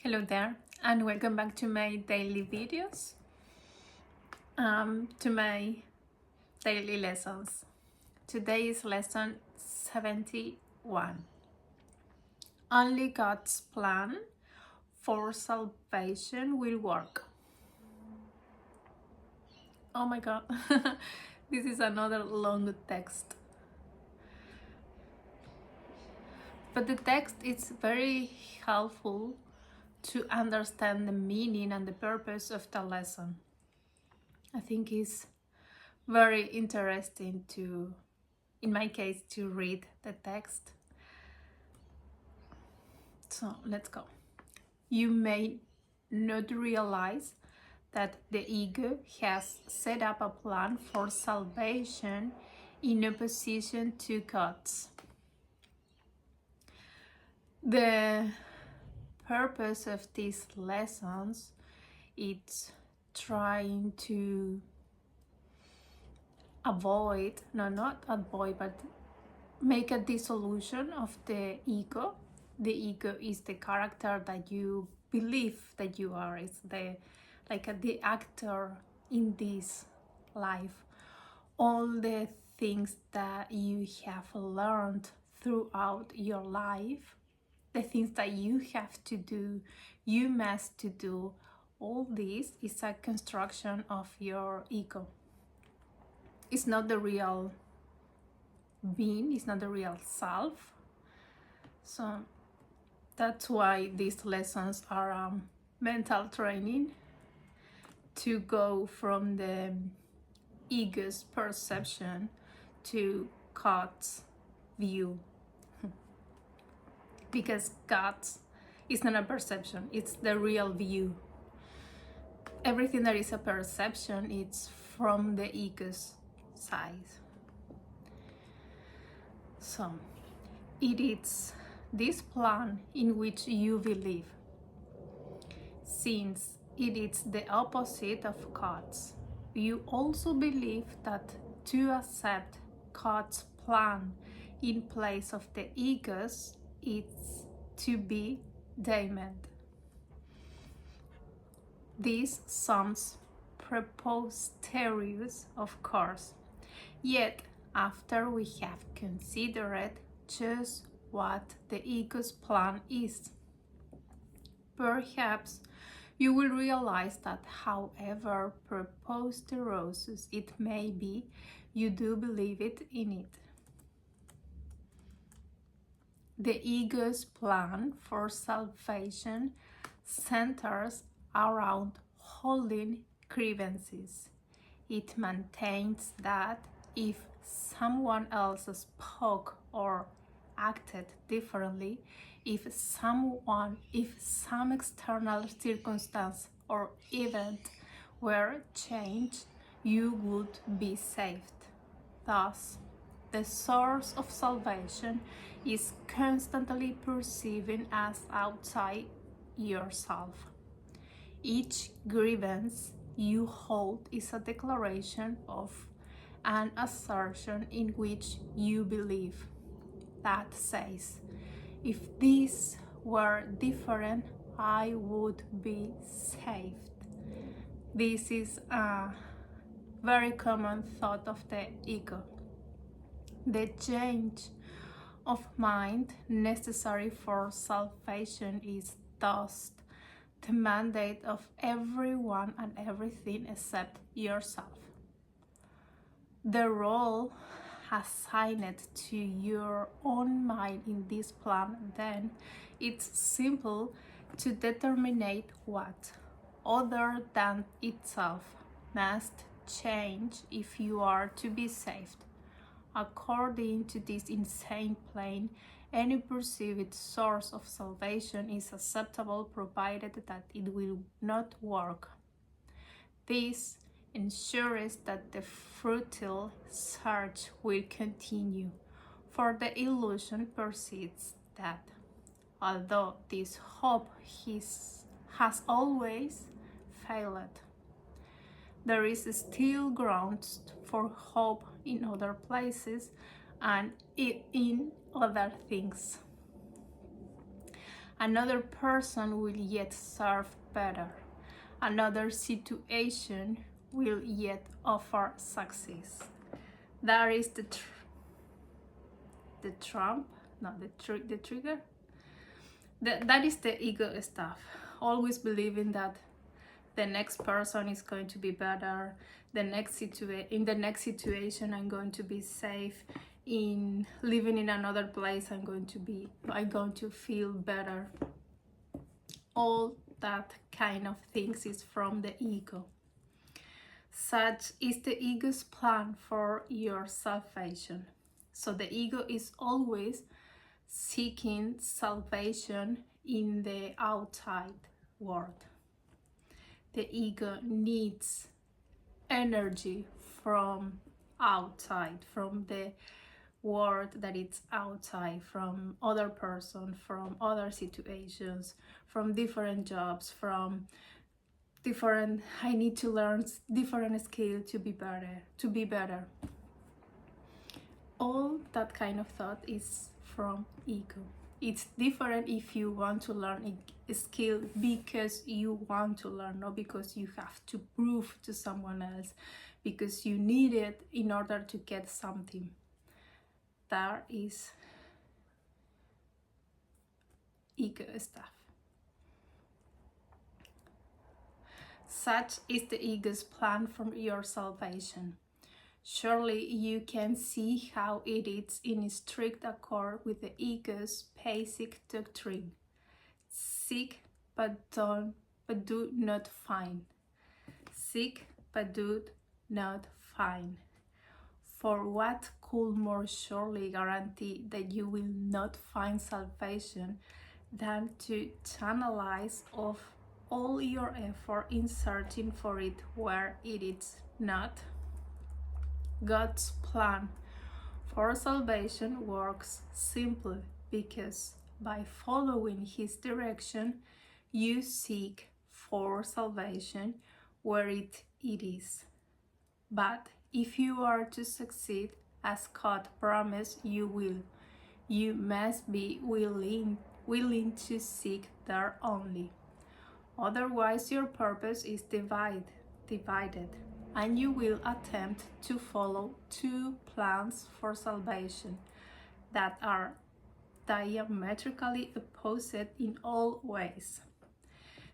Hello there, and welcome back to my daily videos, to my daily lessons. Today is lesson 71. Only God's plan for salvation will work. Oh my God, this is another long text. But the text is very helpful to understand the meaning and the purpose of the lesson. I think it's very interesting to, in my case, to read the text. So let's go. You may not realize that the ego has set up a plan for salvation in opposition to God's. The purpose of these lessons is trying to but make a dissolution of the ego. The ego is the character that you believe that you are. It's the actor in this life. All the things that you have learned throughout your life, the things that you have to do, you must to do, all this is a construction of your ego. It's not the real being, it's not the real self. So that's why these lessons are mental training to go from the ego's perception to God's view. Because God's is not a perception, it's the real view. Everything that is a perception, it's from the ego's side. So it is this plan in which you believe. Since it is the opposite of God's, you also believe that to accept God's plan in place of the ego's is to be damned. This sounds preposterous, of course, yet after we have considered just what the ego's plan is, perhaps you will realize that however preposterous it may be, you do believe it in it. The ego's plan for salvation centers around holding grievances. It maintains that if someone else spoke or acted differently, if some external circumstance or event were changed, you would be saved. Thus, the source of salvation is constantly perceived as outside yourself. Each grievance you hold is a declaration of an assertion in which you believe. That says, if this were different, I would be saved. This is a very common thought of the ego. The change of mind necessary for salvation is thus the mandate of everyone and everything except yourself. The role assigned to your own mind in this plan, then, it's simple to determine what, other than itself, must change if you are to be saved. According to this insane plan, any perceived source of salvation is acceptable provided that it will not work. This ensures that the futile search will continue, for the illusion persists that, although this hope has always failed, there is still grounds for hope in other places and in other things. Another person will yet serve better. Another situation will yet offer success. That is the trump, not the trigger. That is the ego stuff. Always believing that the next person is going to be better. In the next situation, I'm going to be safe. In living in another place, I'm going to feel better. All that kind of things is from the ego. Such is the ego's plan for your salvation. So the ego is always seeking salvation in the outside world. The ego needs energy from outside, from the world that it's outside, from other person, from other situations, from different jobs, from different, I need to learn different skills to be better. All that kind of thought is from ego. It's different if you want to learn a skill because you want to learn, not because you have to prove to someone else, because you need it in order to get something. That is ego stuff. Such is the ego's plan for your salvation. Surely you can see how it is in strict accord with the ego's basic doctrine. Seek but do not find. Seek but do not find. For what could more surely guarantee that you will not find salvation than to channelize of all your effort in searching for it where it is not? God's plan for salvation works simply because by following His direction, you seek for salvation where it is. But if you are to succeed, as God promised you will, you must be willing to seek there only. Otherwise, your purpose is divided, and you will attempt to follow two plans for salvation that are diametrically opposite in all ways.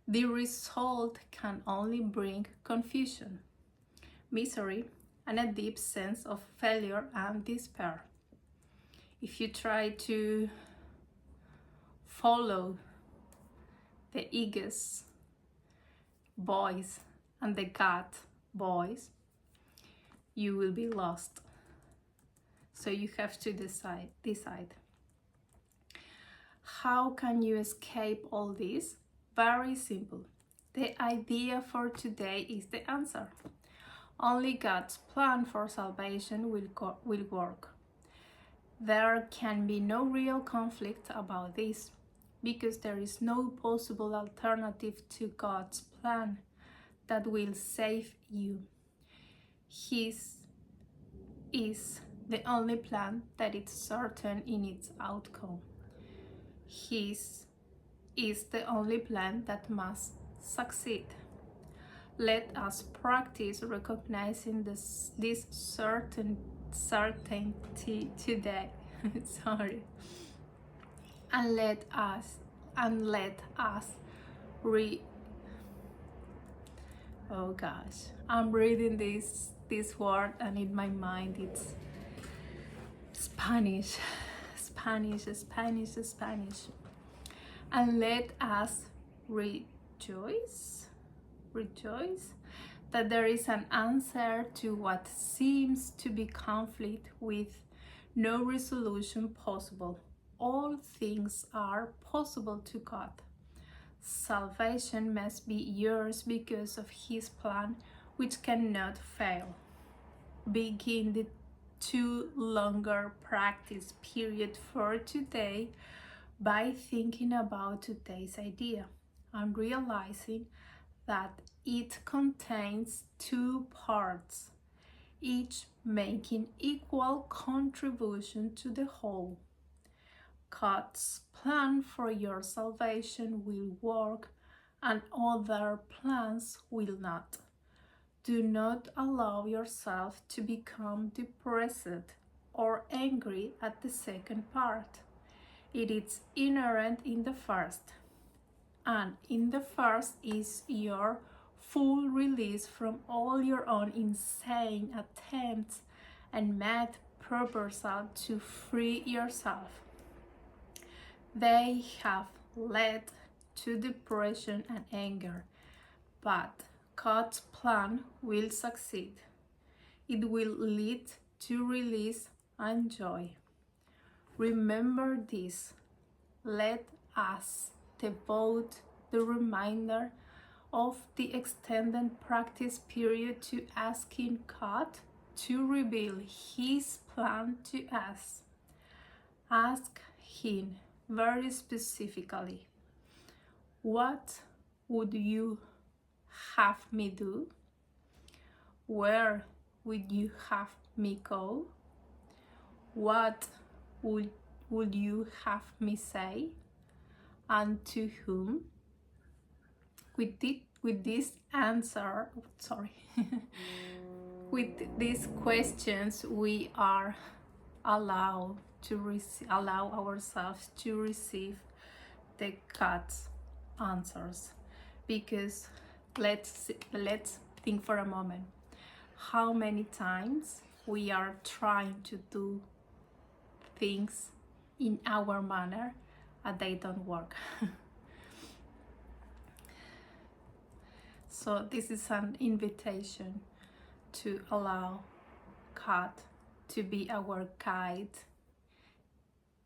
The result can only bring confusion, misery, and a deep sense of failure and despair. If you try to follow the ego's voice and the God voice, you will be lost. So you have to decide. How can you escape all this? Very simple. The idea for today is the answer. Only God's plan for salvation will work. There can be no real conflict about this, because there is no possible alternative to God's plan that will save you. His is the only plan that is certain in its outcome. His is the only plan that must succeed. Let us practice recognizing this certainty today. Sorry. And let us oh gosh, I'm reading this word and in my mind it's Spanish. And let us rejoice that there is an answer to what seems to be conflict with no resolution possible. All things are possible to God. Salvation must be yours because of His plan, which cannot fail. Begin the too longer practice period for today by thinking about today's idea and realizing that it contains two parts, each making equal contribution to the whole. God's plan for your salvation will work and other plans will not. Do not allow yourself to become depressed or angry at the second part. It is inherent in the first. And in the first is your full release from all your own insane attempts and mad proposal to free yourself. They have led to depression and anger, but God's plan will succeed. It will lead to release and joy. Remember this. Let us devote the remainder of the extended practice period to asking God to reveal His plan to us. Ask Him very specifically, what would you have me do? Where would you have me go? What would you have me say? And to whom? With this answer, with these questions, we are allowed to allow ourselves to receive the God's answers. Because let's think for a moment. How many times we are trying to do things in our manner and they don't work. So this is an invitation to allow God to be our guide,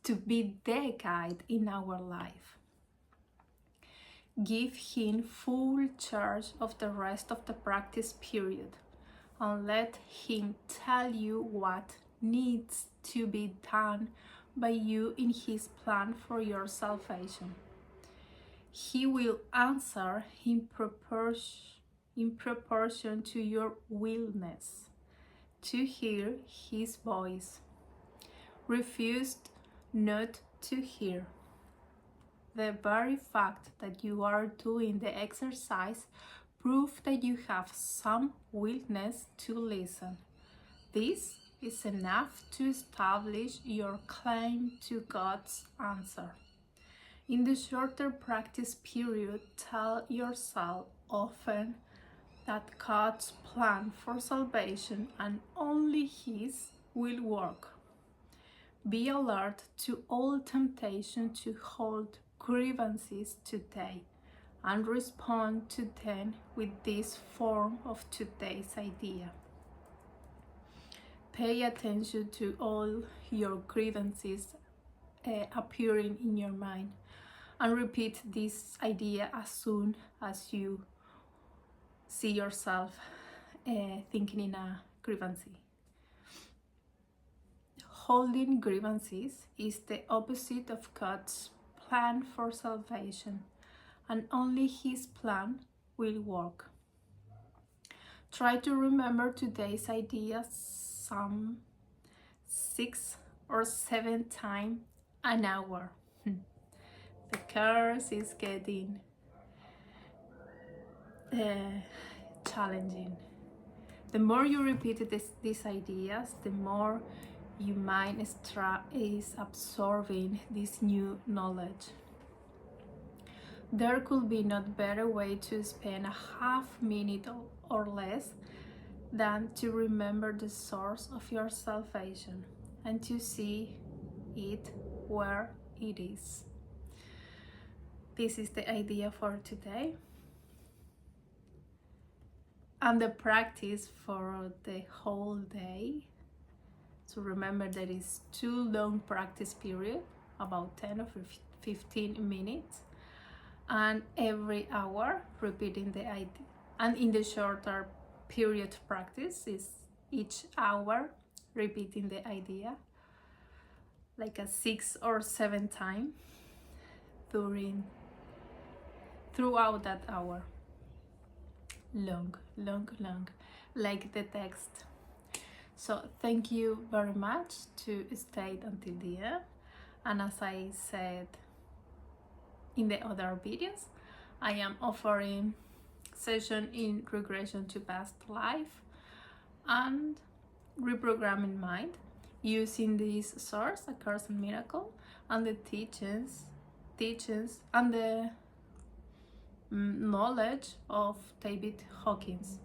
to be the guide in our life. Give Him full charge of the rest of the practice period and let Him tell you what needs to be done by you in His plan for your salvation. He will answer in proportion to your willingness to hear His voice. Refuse not to hear. The very fact that you are doing the exercise proves that you have some willingness to listen. This is enough to establish your claim to God's answer. In the shorter practice period, tell yourself often that God's plan for salvation and only His will work. Be alert to all temptation to hold grievances today and respond to them with this form of today's idea. Pay attention to all your grievances appearing in your mind and repeat this idea as soon as you see yourself thinking in a grievance. Holding grievances is the opposite of God's plan for salvation, and only His plan will work. Try to remember today's idea some 6 or 7 times an hour. The curse is getting challenging. The more you repeat these ideas, the more your mind is absorbing this new knowledge. There could be no better way to spend a half minute or less than to remember the source of your salvation and to see it where it is. This is the idea for today. And the practice for the whole day. So remember that it's 2 long practice period, about 10 or 15 minutes. And every hour repeating the idea. And in the shorter period practice is each hour repeating the idea like a 6 or 7 times throughout that hour. Long, like the text. So thank you very much to stay until the end, And as I said in the other videos, I am offering session in regression to past life and reprogramming mind using this source, A Course in Miracle, and the teachings and the knowledge of David Hawkins.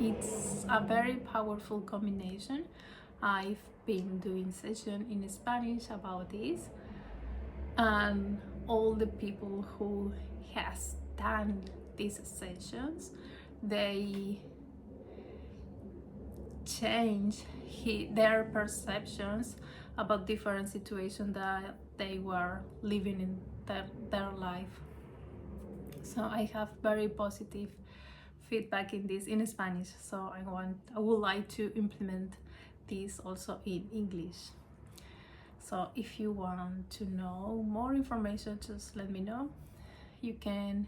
It's a very powerful combination. I've been doing session in Spanish about this, and all the people who has done these sessions, they change their perceptions about different situations that they were living in their life. So I have very positive feedback in this in Spanish, so I would like to implement this also in English. So if you want to know more information, just let me know. You can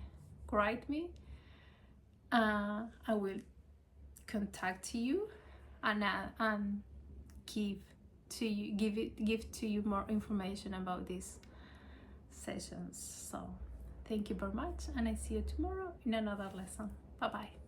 write me. I will contact you and give to you more information about these sessions. So thank you very much, and I see you tomorrow in another lesson. Bye bye.